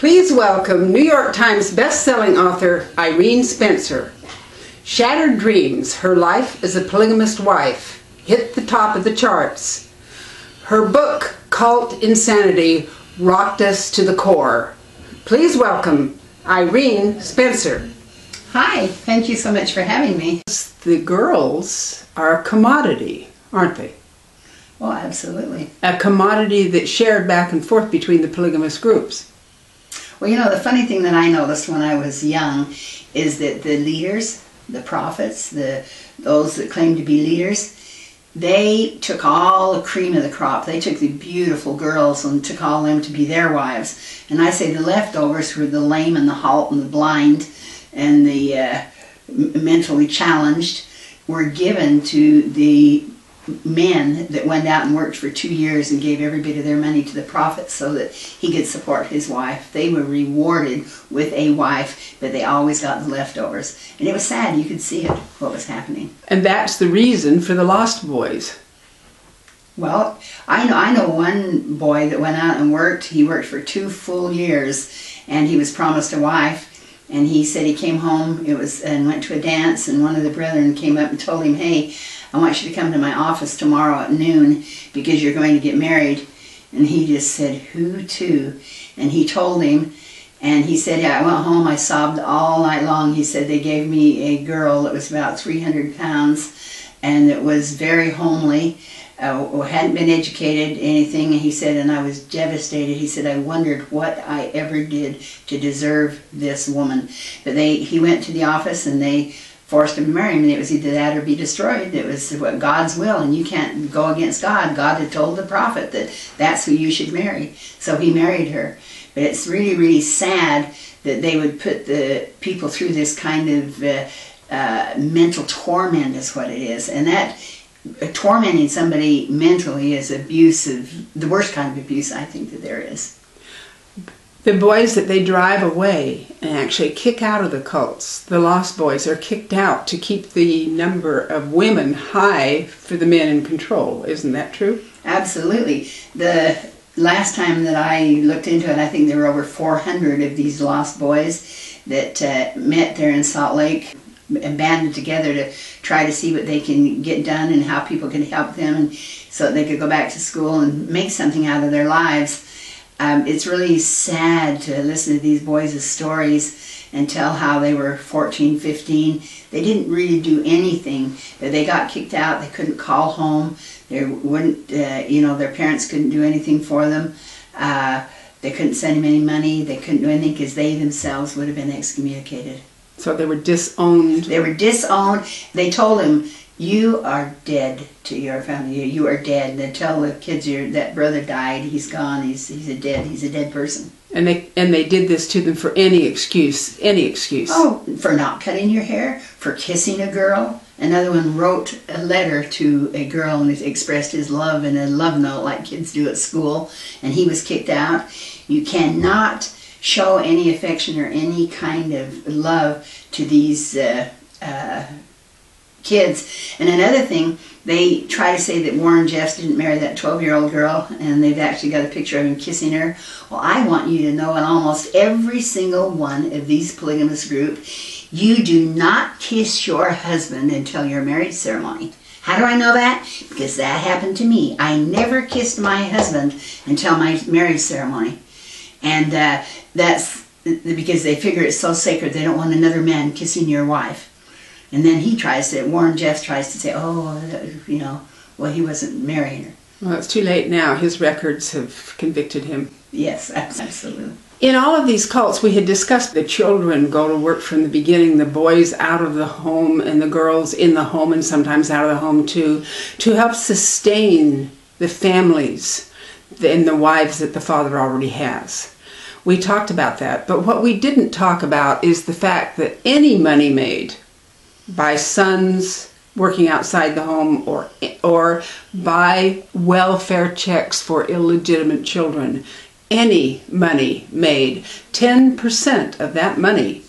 Please welcome New York Times best-selling author Irene Spencer. Shattered Dreams, Her Life as a Polygamist Wife, hit the top of the charts. Her book, Cult Insanity, rocked us to the core. Please welcome Irene Spencer. Hi, thank you so much for having me. The girls are a commodity, aren't they? Well, absolutely. A commodity that's shared back and forth between the polygamous groups. Well, you know, the funny thing that I noticed when I was young is that the leaders, the prophets, those that claim to be leaders, they took all the cream of the crop. They took the beautiful girls and took all them to be their wives. And I say the leftovers were the lame and the halt and the blind and the mentally challenged were given to the men that went out and worked for 2 years and gave every bit of their money to the prophet so that he could support his wife. They were rewarded with a wife, but they always got the leftovers. And it was sad. You could see it, what was happening. And that's the reason for the Lost Boys. Well, I know one boy that went out and worked. He worked for 2 full years, and he was promised a wife. And he said he came home and went to a dance, and one of the brethren came up and told him, "Hey, I want you to come to my office tomorrow at noon because you're going to get married." And he just said, "Who to?" And he told him, and he said, "Yeah, I went home, I sobbed all night long." He said, "They gave me a girl that was about 300 pounds and it was very homely, hadn't been educated, anything." And he said, and I was devastated. He said, "I wondered what I ever did to deserve this woman." But he went to the office and they forced him to marry him, and it was either that or be destroyed. It was what God's will, and you can't go against God. God had told the prophet that that's who you should marry. So he married her. But it's really, really sad that they would put the people through this kind of mental torment is what it is. And that tormenting somebody mentally is abusive, the worst kind of abuse I think that there is. The boys that they drive away and actually kick out of the cults, the Lost Boys, are kicked out to keep the number of women high for the men in control. Isn't that true? Absolutely. The last time that I looked into it, I think there were over 400 of these Lost Boys that met there in Salt Lake and banded together to try to see what they can get done and how people can help them, and so that they could go back to school and make something out of their lives. It's really sad to listen to these boys' stories and tell how they were 14, 15. They didn't really do anything. They got kicked out. They couldn't call home. They wouldn't, their parents couldn't do anything for them. They couldn't send them any money. They couldn't do anything because they themselves would have been excommunicated. So they were disowned. They were disowned. They told him, "You are dead to your family. You are dead." They tell the kids, "That brother died. He's gone. He's a dead person." And they did this to them for any excuse. Any excuse. Oh, for not cutting your hair, for kissing a girl. Another one wrote a letter to a girl and expressed his love in a love note like kids do at school, and he was kicked out. You cannot show any affection or any kind of love to these kids. And another thing, they try to say that Warren Jeffs didn't marry that 12-year-old girl, and they've actually got a picture of him kissing her. Well, I want you to know in almost every single one of these polygamous groups, you do not kiss your husband until your marriage ceremony. How do I know that? Because that happened to me. I never kissed my husband until my marriage ceremony. And that's because they figure it's so sacred, they don't want another man kissing your wife. And then Warren Jeffs tries to say, well, he wasn't marrying her. Well, it's too late now. His records have convicted him. Yes, absolutely. In all of these cults, we had discussed the children go to work from the beginning, the boys out of the home and the girls in the home and sometimes out of the home too, to help sustain the families and the wives that the father already has. We talked about that, but what we didn't talk about is the fact that any money made by sons working outside the home or by welfare checks for illegitimate children, any money made, 10% of that money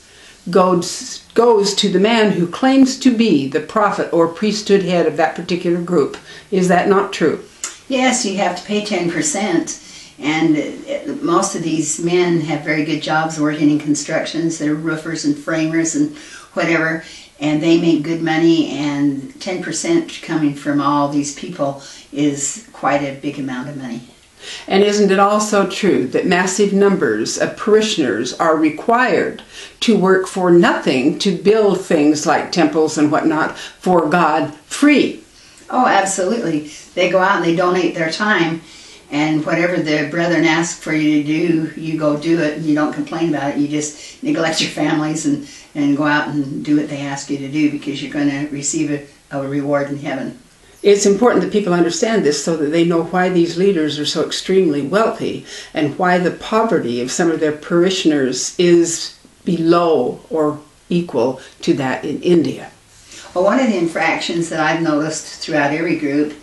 goes to the man who claims to be the prophet or priesthood head of that particular group. Is that not true? Yes, you have to pay 10%. And most of these men have very good jobs working in constructions. They're roofers and framers and whatever, and they make good money, and 10% coming from all these people is quite a big amount of money. And isn't it also true that massive numbers of parishioners are required to work for nothing to build things like temples and whatnot for God free? Oh, absolutely. They go out and they donate their time, and whatever the brethren ask for you to do, you go do it, and you don't complain about it. You just neglect your families and go out and do what they ask you to do, because you're going to receive a reward in heaven. It's important that people understand this so that they know why these leaders are so extremely wealthy and why the poverty of some of their parishioners is below or equal to that in India. Well, one of the infractions that I've noticed throughout every group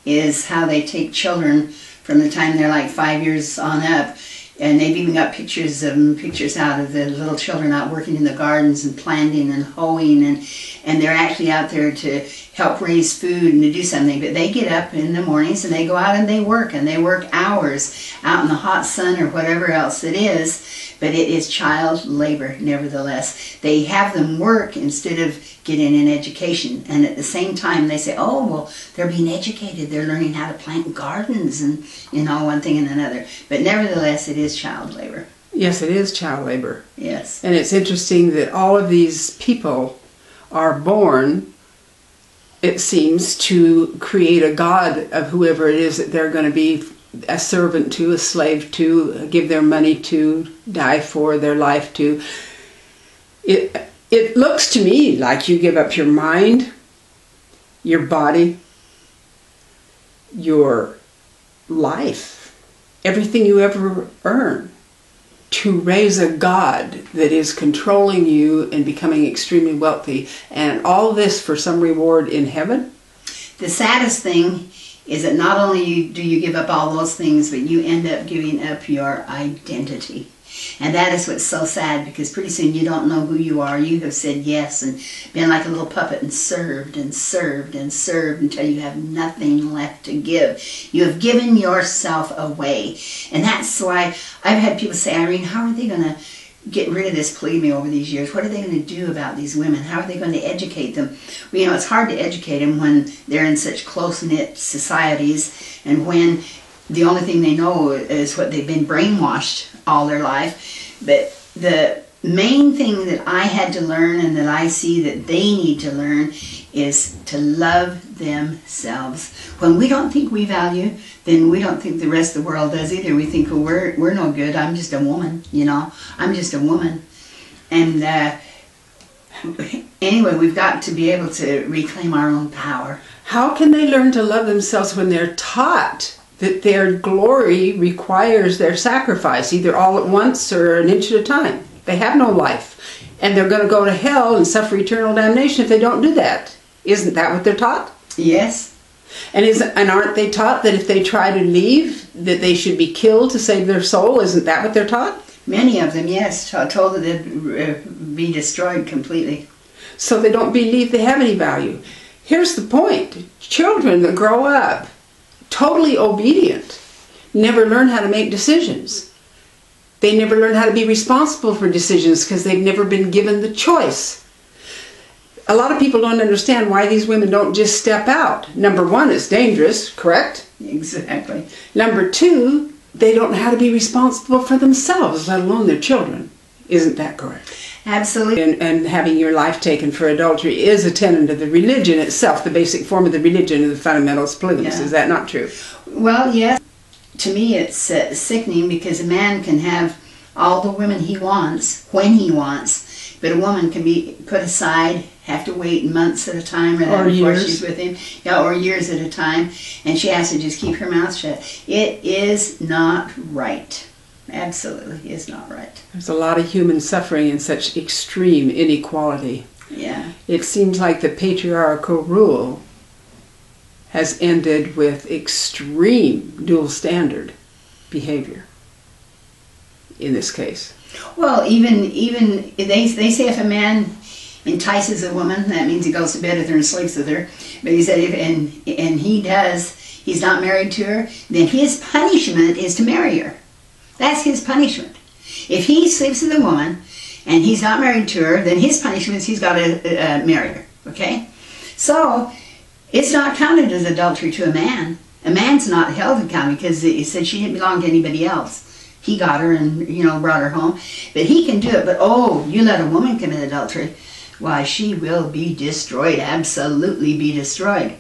is how they take children from the time they're like 5 years on up, and they've even got pictures of them, pictures out of the little children out working in the gardens and planting and hoeing, and they're actually out there to help raise food and to do something. But they get up in the mornings and they go out and they work hours out in the hot sun or whatever else it is. But it is child labor, nevertheless. They have them work instead of getting an education. And at the same time, they say, oh, well, they're being educated. They're learning how to plant gardens and, one thing and another. But nevertheless, it is child labor. Yes, it is child labor. Yes. And it's interesting that all of these people are born, it seems, to create a god of whoever it is that they're going to be a servant to, a slave to, give their money to, die for, their life to. It looks to me like you give up your mind, your body, your life, everything you ever earn, to raise a god that is controlling you and becoming extremely wealthy, and all this for some reward in heaven. The saddest thing is that not only do you give up all those things, but you end up giving up your identity. And that is what's so sad, because pretty soon you don't know who you are. You have said yes and been like a little puppet and served and served and served until you have nothing left to give. You have given yourself away. And that's why I've had people say, Irene, how are they going to get rid of this polygamy over these years? What are they going to do about these women? How are they going to educate them? Well, it's hard to educate them when they're in such close-knit societies, and when the only thing they know is what they've been brainwashed all their life. But the main thing that I had to learn, and that I see that they need to learn, is to love themselves. When we don't think we value, then we don't think the rest of the world does either. We think, well, we're no good. I'm just a woman, I'm just a woman. And anyway, we've got to be able to reclaim our own power. How can they learn to love themselves when they're taught that their glory requires their sacrifice, either all at once or an inch at a time? They have no life, and they're going to go to hell and suffer eternal damnation if they don't do that. Isn't that what they're taught? Yes. And aren't they taught that if they try to leave, that they should be killed to save their soul? Isn't that what they're taught? Many of them, yes, told that they'd be destroyed completely. So they don't believe they have any value. Here's the point. Children that grow up totally obedient never learn how to make decisions. They never learn how to be responsible for decisions because they've never been given the choice. A lot of people don't understand why these women don't just step out. Number one, it's dangerous, correct? Exactly. Number two, they don't know how to be responsible for themselves, let alone their children. Isn't that correct? Absolutely. And having your life taken for adultery is a tenet of the religion itself, the basic form of the religion of the fundamentalist polygamist. Yeah. Is that not true? Well, yes. To me, it's sickening, because a man can have all the women he wants when he wants, but a woman can be put aside, have to wait months at a time or before she's with him, or years at a time, and she has to just keep her mouth shut. It is not right. Absolutely is not right. There's a lot of human suffering in such extreme inequality. Yeah. It seems like the patriarchal rule has ended with extreme dual standard behavior in this case. Well, even they say if a man entices a woman, that means he goes to bed with her and sleeps with her. But he said and he does, he's not married to her, then his punishment is to marry her. That's his punishment. If he sleeps with a woman and he's not married to her, then his punishment is he's got to marry her. Okay? So, it's not counted as adultery to a man. A man's not held accountable because he said she didn't belong to anybody else. He got her and, brought her home. But he can do it. But, you let a woman commit adultery, why, she will be destroyed, absolutely be destroyed.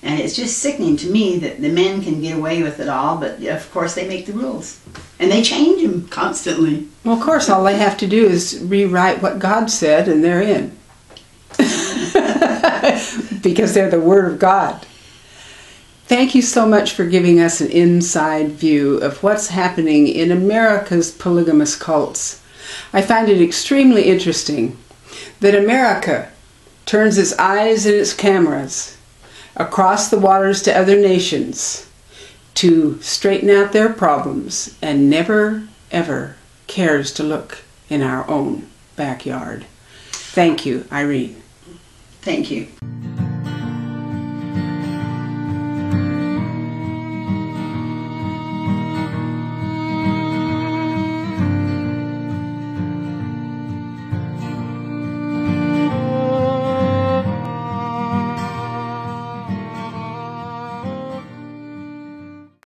And it's just sickening to me that the men can get away with it all, but of course they make the rules. And they change them constantly. Well, of course, all they have to do is rewrite what God said and they're in. Because they're the Word of God. Thank you so much for giving us an inside view of what's happening in America's polygamous cults. I find it extremely interesting that America turns its eyes and its cameras across the waters to other nations to straighten out their problems and never, ever cares to look in our own backyard. Thank you, Irene. Thank you.